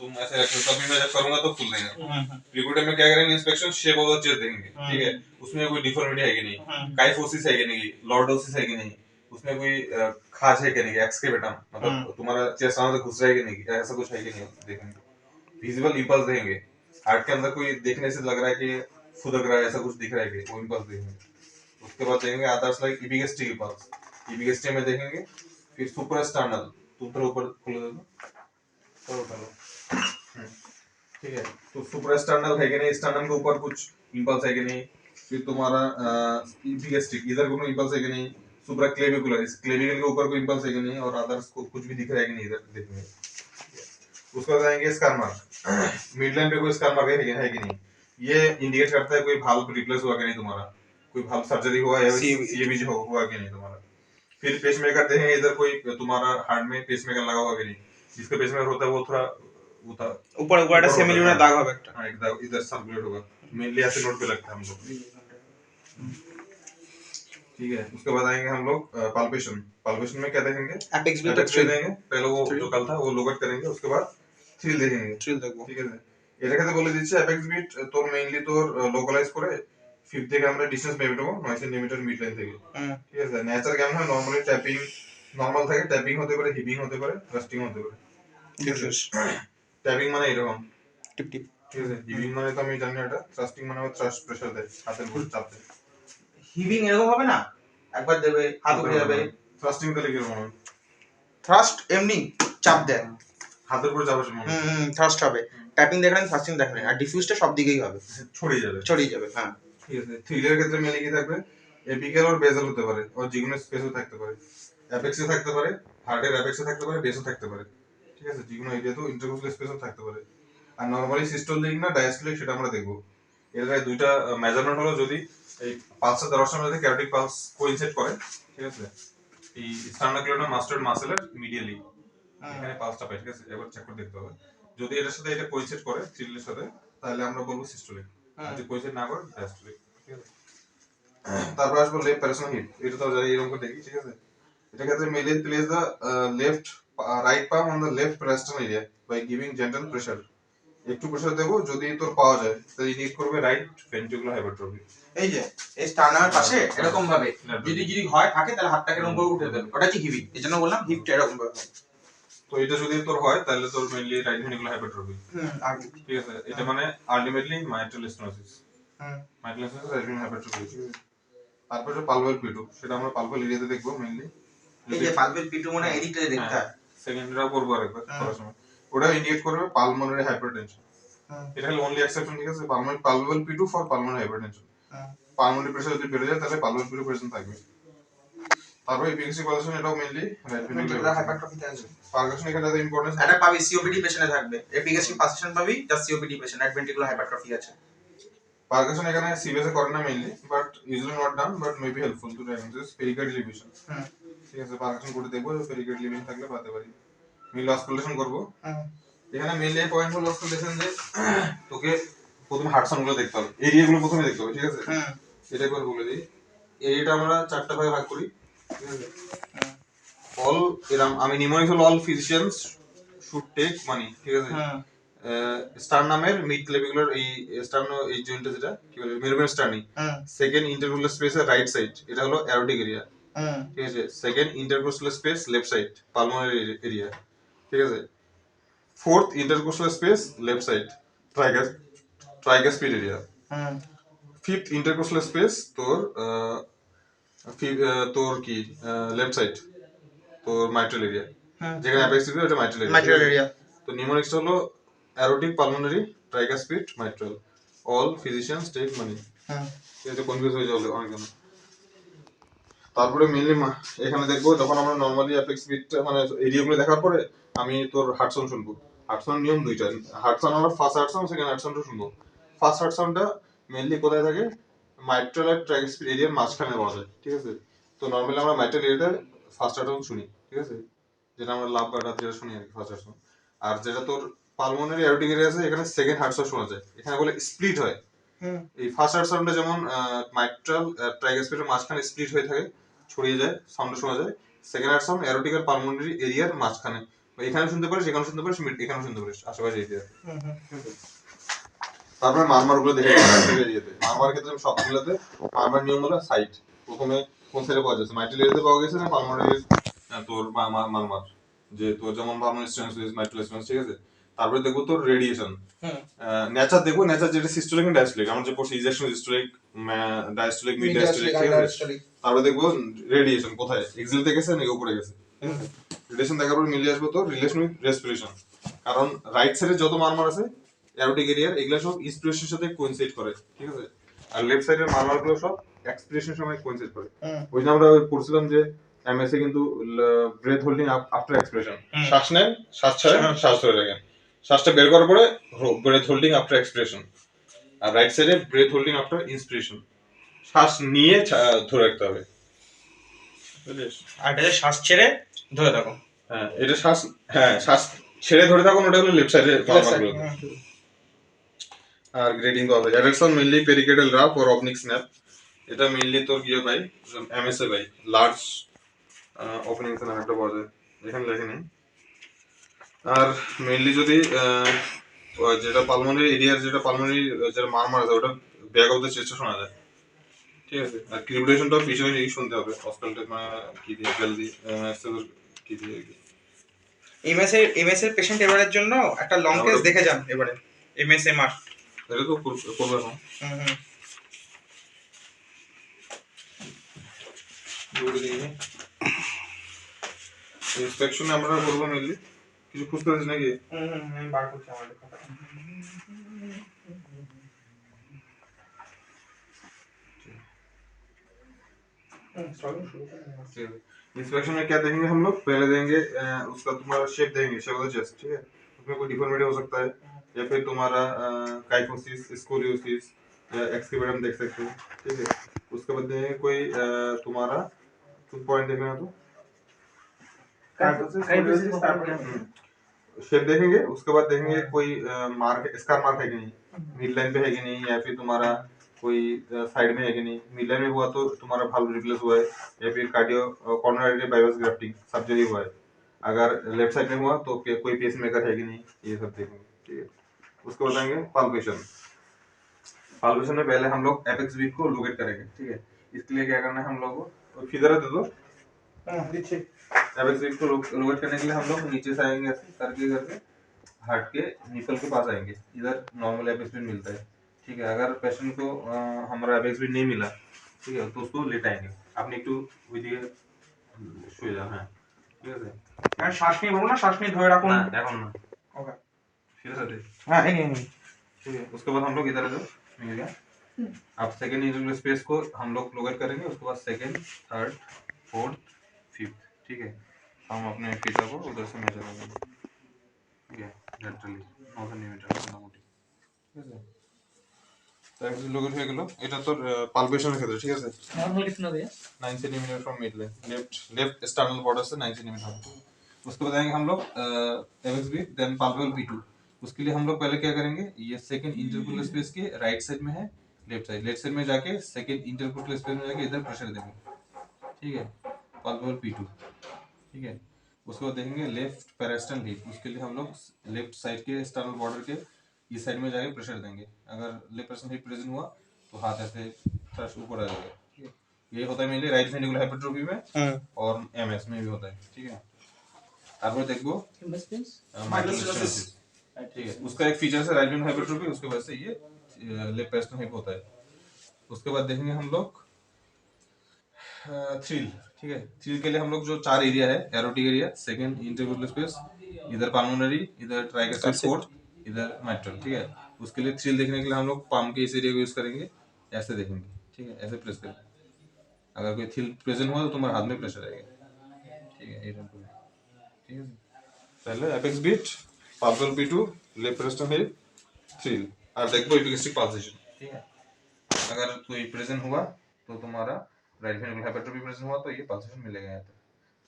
तुम ऐसे रखो, कभी मैं जब करूंगा तो खुल देगा। प्रीकोडियम में क्या करेंगे, inspection shape of the chest देखेंगे, ठीक है, उसमें कोई डिफॉर्मिटी है कि नहीं, काइफोसिस है कि नहीं, लॉर्डोसिस है कि नहीं, उसमें कोई खाज है कि नहीं, एक्सकेवेटम मतलब तुम्हारा चेस्ट अंदर घुस रहा है कि नहीं, ऐसा कुछ है कि नहीं देखेंगे। विजुअल इंपल्स देखेंगे, हार्ट के अंदर कोई देखने से लग रहा है कि फुदक रहा है, ऐसा कुछ दिख रहा है कि वो इंपल्स देखेंगे। उसके बाद देखेंगे अदर्स लाइक इपिगेस्ट्रिक इंपल्स, इपिगेस्ट्रिक में देखेंगे। फिर सुप्रास्टार्नल, तुम थोड़ा ऊपर खोल दो तो उठा ठीक है। तो सुप्रास्टार्नल है कि नहीं, स्टार्नम के ऊपर कुछ इंपल्स है कि नहीं, फिर तुम्हारा इपिगेस्ट्रिक इधर को इंपल्स है कि नहीं, सुप्रा क्लेविकुलर, इस क्लेविकल के ऊपर कोई इंपल्स है कि नहीं, और अदर्स को कुछ भी दिख रहा है कि नहीं इधर देखेंगे। उसके बाद आएंगे स्कार मार्क, मिडलाइन पे कोई स्कार मार्क है कि नहीं, ये इंडिकेट करता है कोई वाल्व रिप्लेस हुआ कि नहीं तुम्हारा, कोई वाल्व सर्जरी हुआ है, सीएबीजी हुआ कि नहीं तुम्हारा। फिर पेसमेकर देखेंगे, इधर कोई तुम्हारा हार्ट में पेसमेकर लगा हुआ कि नहीं, जिसका पेसमेकर होता है वो थोड़ा ऊपर ऊपर একটা সেমিলিউনার দাগ হবে একটা, हां एक दाग इधर सर्कुलेट होगा, मेनली ऐसे नोट पे लगता है हम लोग, ठीक है। उसके बाद आएंगे हम लोग पाल्पेशन, पाल्पेशन में क्या देखेंगे, एपेक्स बीट देखेंगे, पहले वो जो कल था वो लोकेट करेंगे, उसके बाद थ्रिल देखेंगे, थ्रिल देखो, ঠিক আছে। এটাকে বলে দিচ্ছে অ্যাপেক্স বিট তোর মেইনলি তোর লোকালাইজ করে ফিফথ থেকে আমরা ডিসটেন্স মেপে নেবো 9 সেন্টিমিটার মিড লাইন থেকে, ঠিক আছে। নেচার কেমন হয়, নরমালি ট্যাপিং নরমাল থাকে, ট্যাপিং হতে পারে, হিপিং হতে পারে, থ্রাস্টিং হতে পারে, ঠিক আছে। ট্যাপিং মানে এরকম টিপ টিপ, ঠিক আছে। হিপিং মানে তো আমি জানি না, এটা থ্রাস্টিং মানে থ্রাস্ট প্রেসার দেয়, হাতের উপর চাপ দেয়। হিপিং এরকম হবে না, একবার দেবে হাত উঠে যাবে, থ্রাস্টিং তাহলে কি রকম হবে, থ্রাস্ট এমনি চাপ দেয়, হাতের উপর চাপ আসে, থ্রাস্ট হবে। ট্যাপিং দেখলেন, থ্রাস্টিং দেখলেন, আর ডিফিউজটা সব দিকেই হবে, ছড়িয়ে যাবে, হ্যাঁ, ঠিক আছে। থ্রিলের ক্ষেত্রে মেলে কি থাকবে, এপিক্যাল আর বেসাল হতে পারে, আর জিগুনাস স্পেসও থাকতে পারে, অ্যাপেক্সে থাকতে পারে, হার্টের অ্যাপেক্সে থাকতে পারে, বেসও থাকতে পারে, ঠিক আছে। জিগুনা এরিয়া তো ইন্টারকোস্টাল স্পেসও থাকতে পারে। আর নরমালি সিস্টোলিক না ডায়াস্টোলিক সেটা আমরা দেখব। এর দুইটা মেজারমেন্ট হলো, যদি এই পালসের দর্শনের মধ্যে ক্যারোটিক পালস কোইনসাইড করে, ঠিক আছে, এই স্টার্নাকুলার মাস্টার্ড মাসেলের মিডিয়ালি এখানে পালসটা পাই, ঠিক আছে। এবার চেক করে দেখতে হবে, যদি এটার সাথে এটা কোইনসাইড করে থ্রিলের সাথে, তাহলে আমরা বলবো সিস্টোলিক, যদি কোইনসাইড না করে ডায়াস্টোলিক, ঠিক আছে। তারপর আসবো লেফট প্যারাসন হিপ, এটা তো জানি এরকম করে দেখি, ঠিক আছে। এটা ক্ষেত্রে মেলে place the left right palm on the left parasternal area by giving gentle pressure, একটু প্রেসার দেবো, যদি তোর পাওয়া যায় তাহলে ইন্ডিকেট করবে রাইট ভেন্ট্রিকুলার হাইপারট্রফি। এই যে এই স্টার্নার পাশে এরকম ভাবে যদি হয় থাকে, তাহলে হাতটাকে এরকম করে উঠে দেবে, ওটা কি হিপ, এজন্য বললাম হিপটা এরকম ভাবে। তো এটা যদি তোর হয় তাহলে তোর মেইনলি রাইট ভেন্ট্রিকুলার হাইপারট্রফি, ঠিক আছে। এটা মানে ultimately mitral stenosis, mitral stenosis right ventricular hypertrophy, ঠিক আছে। তারপরে পালভাল পিটু, সেটা আমরা পালভাল এরিয়াতে দেখবো মেইনলি। এই যে পালভাল পিটু মানে এদিকটাতে দেখতে হয়, সেকেন্ডরা করব আরেকবার করার সময়, ওটা ইন্ডিকেট করবে পালমোনারি হাইপারটেনশন। এটা হলো অনলি এক্সেপশন, ঠিক আছে। Palpable P two for pulmonary hypertension, pulmonary pressure যদি বেড়ে যায় তাহলে পালভাল পিটু প্রেজেন্ট থাকবে। তারপরে এপিক্সি পজিশন, এটাও মেইনলি রাইট ভেন্ট্রিকুলার হাইপারট্রফিতে আছে। পারকাশন এখানে তো ইম্পর্টেন্স, এটা পাবি সিওপিডি পেশেন্টে থাকবে, এপিক্সি পজিশন পাবি, যা COPD patient right ventricular hypertrophy আছে। পারকাশন এখানে সিবিএস এ করে না mainly, but usually not done, but may be helpful to diagnosis pericardial effusion, ঠিক আছে। পারকাশন করে দেখবো পেরিকার্ড লিভেশন থাকলে পাতে পারি। মিল অসকুলেশন করব, এখানে মেইনলি পয়েন্ট হলো অসকুলেশন, যে তোকে প্রথমে হার্ট সাউন্ড গুলো দেখতে হবে, এরিয়া গুলো প্রথমে দেখতে হবে, ঠিক আছে। এটা করে বলে দিই, এরিয়াটা আমরা চারটা ভাগে ভাগ করি, ঠিক আছে। অল এরকম আমি নিমোনিক্স হলো all physicians should take money, ঠিক আছে। স্টারনামের মিড ক্লেভিকুলার এই স্টারনো এই জয়েন্টটা যেটা কি বলে মেরুবেন স্টার্নি, সেকেন্ড ইন্টারকোস্টাল স্পেসের রাইট সাইড, এটা হলো অ্যারোটিক এরিয়া, ঠিক আছে। Second intercostal space left side pulmonary area, ঠিক আছে। Fourth intercostal space left side tricuspid area, fifth intercostal space তোর তোর কি লেফট সাইড তোর মাইট্রাল এরিয়া, যেখানে অ্যাপেক্স দিবে ওটা মাইট্রাল এরিয়া। তো নিউমোনিক্সটা হলো aortic pulmonary tricuspid mitral, all physicians take money, এটা কনফিউজ হয়ে যাবে অনেকজন। তারপরে মেইনলি এখানে দেখবো, যখন আমরা নরমালি অ্যাপেক্স বিটটা মানে এরিয়াগুলো দেখার পরে আমি তোর হার্ট সাউন্ড শুনবো। হার্ট সাউন্ড নিয়ম দুইটা, হার্ট সাউন্ড আমরা first heart sound second heart সাউন্ডও শুনবো। ফার্স্ট হার্ট সাউন্ডটা মেইনলি কোথায় থাকে, মাইট্রাল আর ট্রাইগ্যাসপিড এরিয়ার মাঝখানে পাওয়া যায়, ঠিক আছে। তো নরমালি আমরা মাইট্রাল এরিয়াতে ফার্স্ট হার্ট সাউন্ড শুনি, ঠিক আছে, যেটা আমরা লাভ বা ডাব যেটা শুনি আর কি ফার্স্ট হার্ট সাউন্ড। আর যেটা তোর পালমোনারি অ্যারোটিক এরিয়া আছে, এখানে সেকেন্ড হার্ট সাউন্ড শোনা যায়, এখানে বলে স্প্লিট হয়। এই ফার্স্ট হার্ট সাউন্ডটা যেমন মাইট্রাল ট্রাইগ্যাসপিডের মাঝখানে স্প্লিট হয়ে থাকে, ছড়িয়ে যায়, সাউন্ড শোনা যায়। সেকেন্ড হার্ট সাউন্ড অ্যারোটিক আর পালমোনারি এরিয়ার মাঝখানে এখানে শুনতে পারিস, এখানে শুনতে পারিস, এখানে শুনতে পারিস, আশেপাশে এরিয়া। তারপরে মারমার গুলো দেখে এরিয়াতে মারমার ক্ষেত্রে সবগুলোতে মারমার নিয়ম হলো সাইট, প্রথমে কোন সাইডে পাওয়া যাচ্ছে, মাইটেল এরিয়াতে পাওয়া গেছে না পালমোনারি তোর মারমার, যে তোর যেমন পালমোনারি স্টেনোসিস, মাইটেল স্টেনোসিস, ঠিক আছে। তারপরে দেখবো তোর রেডিয়েশন, নেচার দেখবো, নেচার যেটা সিস্টোলিক এন্ড ডায়াস্টোলিক, আমরা যে পড়ছি ejection systolic, diastolic, mid diastolic, ঠিক আছে। তারপরে দেখবো রেডিয়েশন কোথায়, এক্সিল থেকে গেছে নাকি উপরে গেছে, ঠিক আছে। রিলেশন দেখার পর মিলিয়ে আসবো তো রিলেশন উইথ রেসপিরেশন, কারণ রাইট সাইডে যত মারমার আছে অ্যারোটিক এরিয়ার, এগুলা সব ইন্সপিরেশনের সাথে কোইনসাইড করে, ঠিক আছে। আর লেফট সাইডের মারমার গুলো সব এক্সপিরেশনের সময় কোইনসাইড করে। ওই যে আমরা পড়ছিলাম যে এমএসএ কিন্তু ব্রেথ হোল্ডিং আফটার এক্সপ্রেশন, শ্বাস নেন, শ্বাস ছাড়েন, শ্বাস ধরে রাখেন, শ্বাসটা বের করার পরে ব্রেথ হোল্ডিং আফটার এক্সপ্রেশন। আর রাইট সাইডে ব্রেথ হোল্ডিং আফটার ইন্সপিরেশন, শ্বাস নিয়ে ধরে রাখতে হবে, বুঝলিস। আর এটা শ্বাস ছেড়ে ধরে থাকো। হ্যাঁ এটা শ্বাস, হ্যাঁ শ্বাস ছেড়ে ধরে থাকুন, ওটা হলো লেফট সাইডের মারমার গুলো। আর গ্রেডিং তো হবে এরেকশন মেইনলি পেরিকেডাল রাফ और অবনিক স্ন্যাপ, এটা মেইনলি তোর কি ভাই এমএসএ ভাই লার্জ ওপেনিং স্ন্যাপ একটা পাওয়া যায়, এখানে লেখে নেই। আর মেইনলি যদি যেটা পালমোনারি এরিয়ার, যেটা পালমোনারি যেটা মারমার আছে ওটা ব্যাক অফ দ্য চেস্টে শোনা যায়, ঠিক আছে। আর ক্রিবুলেশনটা পিছনে শুনতে হবে, অস্কালটের কি দিয়ে বেল দিয়ে কি দিয়ে এমএস এর পেশেন্ট এবারের জন্য একটা লং কেস দেখে যান এবারে এমএসএমআর, এটা তো করবে না। ইন্সপেকশন আমরা করবো মেইনলি, কিছু খুঁজতে পারছিস নাকি? আমি বার করছি আমাদের কথা। इंस्पेक्शन में क्या देखेंगे हम लोग, पहले देंगे उसका तुम्हारा शेप देंगे, शेप ऑफ द चेस्ट, ठीक है। उसमें कोई डिफॉर्मिटी हो सकता है, या फिर तुम्हारा काइफोसिस, स्कोलियोसिस या एक्सक्रीमेंट देख सकते हो, ठीक है। उसके बाद देंगे कोई तुम्हारा कुछ पॉइंट देखना है तो शेप देखेंगे। उसके बाद देखेंगे कोई मार्क, स्कार मार्क है कि नहीं, मिड लाइन पे है कि नहीं, या फिर तुम्हारा कोई साइड में है कि नहीं। मिड लाइन में हुआ तो तुम्हारा वाल्व रिप्लेस हुआ है, या फिर cardio corner bypass grafting surgery हुआ है। अगर लेफ्ट साइड में हुआ तो कोई पेस मेकर है कि नहीं, ये सब देखेंगे, ठीक है। उसको बताएंगे पाल्पेशन। पाल्पेशन में पहले हम लोग एपेक्स वीक को लोकेट करेंगे, ठीक है। इसके लिए क्या करना है हम लोग को, फिगर दे दो एपेक्स वीक को लोकेट करने के लिए हम लोग नीचे से आएंगे, ऐसे करके करके हार्ट के निपल के पास आएंगे, इधर नॉर्मल एपेक्स वीक मिलता है, ठीक है। अगर पेशेंट को हमारा एपेक्स वीक नहीं मिला, ठीक है, तो उसको लेटाएंगे, আপনি একটু ওইদিকে শুয়ে যান, হ্যাঁ ঠিক আছে। আমি শ্বাস নিয়ে বলবো না, শ্বাস নিয়ে ধরে রাখুন, না এখন না, ওকে ঠিক আছে। হ্যাঁ এই ठीक है। उसके बाद हम लोग इधर आ जाओ, मिल गया। अब सेकंड इंटरवल स्पेस को हम लोग लोकेट करेंगे, उसके बाद सेकंड, थर्ड, फोर्थ, फिफ्थ, ठीक है। हम अपने फीता को उधर से मेजर करेंगे, ठीक है, लेटरली 9 सेंटीमीटर মোটামুটি, ঠিক আছে। তো একটু লোকেট হয়ে গেল, এটা তোর পালপেশনের ক্ষেত্রে, ঠিক আছে। নরমালি कितना दिया 9 centimetre from mid line, left external border से 9 सेंटीमीटर। उसके बाद आएंगे हम लोग एमएक्सबी, देन पाल्पेबल P2। उसके लिए हम लोग पहले क्या करेंगे, ये सेकंड इंटरकोलर स्पेस के राइट साइड में है, लेफ्ट साइड में जाके सेकंड इंटरकोलर स्पेस में जाके इधर प्रेशर देंगे, ठीक है, पाल्पेबल P2, ठीक है। उसके बाद देखेंगे लेफ्ट पेरिस्टल हीप, उसके लिए हम लोग लेफ्ट साइड के एक्सटर्नल बॉर्डर के इस साइड में जाके प्रेशर देंगे। अगर लेफ्ट पेरिस्टल हीप प्रेजेंट हुआ तो हाथ ऐसे थ्रस्ट ऊपर आ जाएगा, ठीक है। ये होता है मेनली राइट वेंट्रिकुलर हाइपरट्रोफी में और एमएस में भी होता है, ठीक है। तारপরে দেখবো माइक्रोसिलोसिस, ठीक है। उसका एक फीचर है राइट वेंट्रिकुलर हाइपरट्रोफी, उसके वजह से ये लेफ्ट पेरिस्टल हिप होता है। उसके बाद देखेंगे हम लोग थ्रिल, ठीक है। थ्रिल के लिए हम लोग जो 4 एरिया है, एरोटिक एरिया, सेकंड इंटरकोलर स्पेस, इधर पाल्मोनरी, इधर ट्राइगेस्ट्रिक फोर्थ, इधर माइट्रल, ठीक है। उसके लिए थ्रिल देखने के लिए हम लोग पाम के इस एरिया को यूज करेंगे, ऐसे देखेंगे, ठीक है, ऐसे प्रेस करेंगे। अगर कोई थ्रिल प्रेजेंट हुआ तो तुम्हारे हाथ में प्रेशर आएगा, ठीक है, ये ठीक है। पहले apex beat, palpable P2, left parasternal heave, thrill, और देखो एपिगेस्टिक पल्सेशन, ठीक है। अगर कोई प्रेजेंट हुआ तो तुम्हारा राइट वेंट्रिकुलर हाइपरट्रोफी प्रेजेंट हुआ तो ये पल्सेशन मिलेगा यहाँ पे।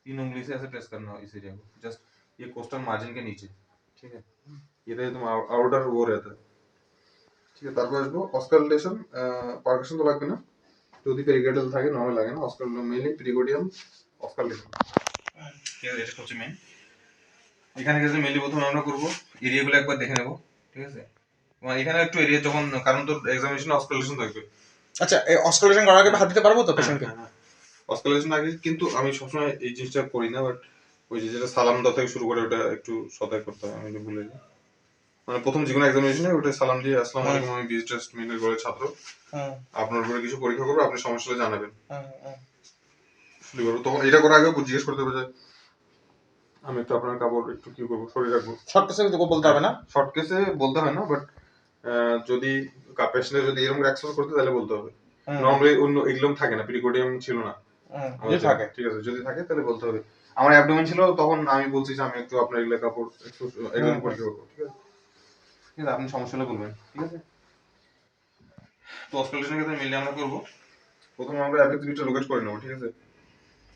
3 उंगली से ऐसे प्रेस करना हो इस एरिया को, जस्ट ये कोस्टल मार्जिन के नीचे, ठीक है। ये तो तुम आउटर वो रहता है, ঠিক আছে। তারপর আসবো অস্কালটেশন, পারকাশন তো লাগবে না, যদি পেরিকার্ডাল থাকে নরমাল লাগে না। অস্কাল মেইনলি পেরিকার্ডিয়াম অস্কালটেশন, ঠিক আছে, এটা হচ্ছে মেইন। এখানে ক্ষেত্রে মেনলি প্রথমে আমরা করবো এরিয়াগুলো একবার দেখে নেবো, ঠিক আছে? তোমার এখানে একটু এরিয়া যখন, কারণ তো এক্সামিনেশন অস্কালেশন থাকবে। আচ্ছা, এই অস্কালেশন করার আগে হাত দিতে পারবো তো পেশেন্টকে? অস্কালেশন আগে কিন্তু আমি সবসময় এই জিনিসটা করি না, বাট ওই যে যেটা সালাম দেওয়া থেকে শুরু করে ওটা একটু সতর্ক করতে হয়, আমি একটু ভুলে যাই। মানে প্রথম যে কোনো এক্সামিনেশনে ওটা সালাম দিয়ে আসসালামু আলাইকুম, আমি বিএস মেডিকেল কলেজ ছাত্র, আপনার উপরে কিছু পরীক্ষা করবো, আপনি সমস্যা হলে জানাবেন, শুরু করবো। তখন এটা করার আগে জিজ্ঞেস করতে হবে যে আমি একটু আপনার কাপড় একটু কি করবো, সরিয়ে রাখবো। শর্ট কেসে কিন্তু বলতে হবে না? শর্ট কেসে বলতে হয় না, বাট যদি পেশেন্টের যদি এরকম রিঅ্যাকশন করতে তাহলে বলতে হবে। নরমালি অন্য এগুলো থাকে না, পিরিকোডিয়াম ছিল না যদি থাকে, ঠিক আছে, যদি থাকে তাহলে বলতে হবে। আমার অ্যাবডোমেন ছিল, তখন আমি বলছি যে আমি একটু আপনার এগুলো কাপড় একটু এগুলো পরীক্ষা করবো, ঠিক আছে? ঠিক আছে, আপনি সমস্যা হলে বলবেন, ঠিক আছে? তো অস্কালেশনের ক্ষেত্রে মিলে আমরা করবো, প্রথমে আমরা অ্যাপেক্স বিটটা লোকেট করে নেবো, ঠিক আছে?